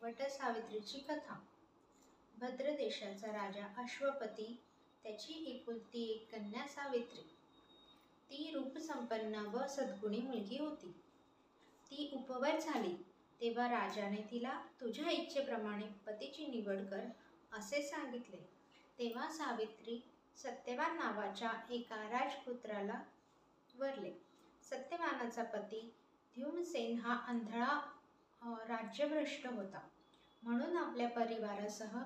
वटसावित्रीची कथा. भद्र देशाचा राजा अश्वपती, त्याची एकुलती एक कन्या सावित्री. ती रूपसंपन्न व सद्गुणी मुलगी होती. ती उपवर झाली तेव्हा राजाने तिला तुझ्या इच्छेप्रमाणे पतीची निवड कर असे सांगितले. तेव्हा सावित्री सत्यवान नावाच्या एका राजपुत्राला वरले. सत्यवानाचा पती ध्युमसेन हा आंधळा राज्यभ्रष्ट होता, म्हणून आपल्या परिवारासह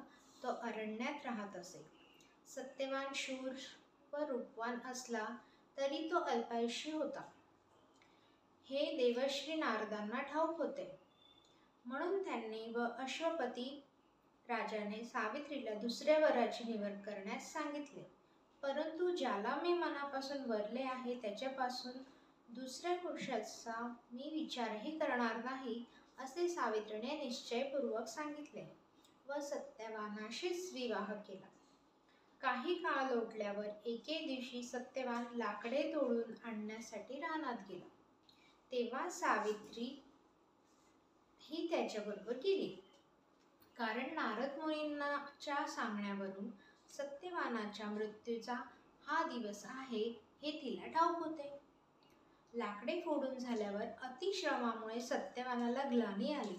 तो अरण्यात राहत असे. सत्यवान शूर व रूपवान असला तरी तो अल्पायुषी होता, हे देवर्षी नारदांना ठाऊक होते. म्हणून त्यांनी व अश्वपती राजाने सावित्रीला दुसऱ्या वराची निवड करण्यास सांगितले. परंतु ज्याला मी मनापासून वरले आहे त्याच्यापासून दुसऱ्या पुरुषाचा मी विचारही करणार नाही असे सावित्रीने निश्चयपूर्वक सांगितले व सत्यवानाशीच विवाह केला. काही काळ लोटल्यावर एके दिवशी सत्यवान लाकडे तोडून आणण्यासाठी रानात गेला. तेव्हा सावित्री ही त्याच्याबरोबर गेली, कारण नारद मुनींच्या सांगण्यावरून सत्यवानाच्या मृत्यूचा हा दिवस आहे हे तिला ठाऊक होते. लाकडे फोडून झाल्यावर अतिश्रमामुळे सत्यवानाला ग्लानी आली,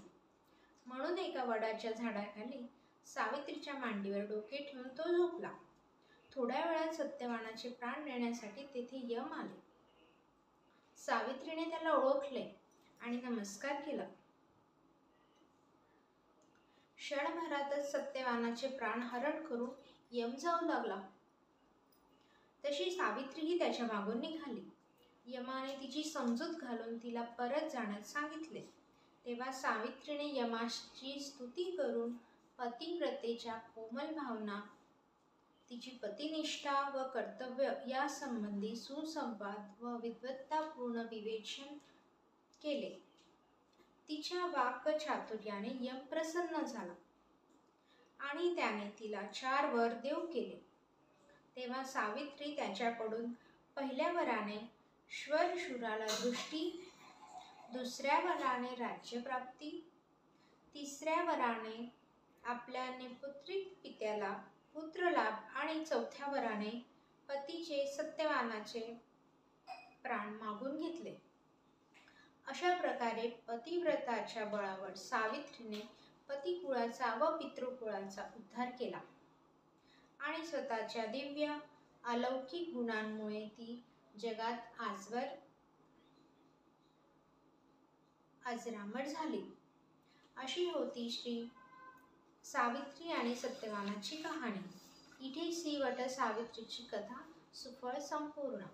म्हणून एका वडाच्या झाडाखाली सावित्रीच्या मांडीवर डोके ठेवून तो झोपला. थोड्या वेळात सत्यवानाचे प्राण नेण्यासाठी तेथे यम आले. सावित्रीने त्याला ओळखले आणि नमस्कार केला. क्षणभरातच सत्यवानाचे प्राण हरण करून यम जाऊ लागला. तशी सावित्रीही त्याच्या मागून निघाली. यमाने तिची समजूत घालून तिला परत जाण्यास सांगितले. तेव्हा सावित्रीने यमाची स्तुती करून पतिव्रतेच्या कोमल भावना, तिची पतिनिष्ठा व कर्तव्य यासंबंधी सुसंवाद व विद्वत्तापूर्ण विवेचन केले. तिच्या वाक्चातुर्याने यम प्रसन्न झाला आणि त्याने तिला 4 वर देऊ केले. तेव्हा सावित्री त्याच्याकडून पहिल्या वराने श्वरशूराला दृष्टी, दुसऱ्या वराने राज्यप्राप्ती, तिसऱ्या वराने आपल्या निपुत्रिक पित्याला पुत्रलाभ आणि चौथ्या वराने पतीचे सत्यवानाचे प्राण मागून घेतले. अशा प्रकारे पतिव्रताच्या बळावर सावित्रीने पतिकुळाचा व पितृकुळाचा उद्धार केला आणि स्वतःच्या दिव्य अलौकिक गुणांमुळे ती जगात आजवर अजरामर झाली. अशी होती श्री सावित्री आणि सत्यवानाची कहाणी. इथे श्री वटसावित्रीची कथा सुफळ संपूर्ण.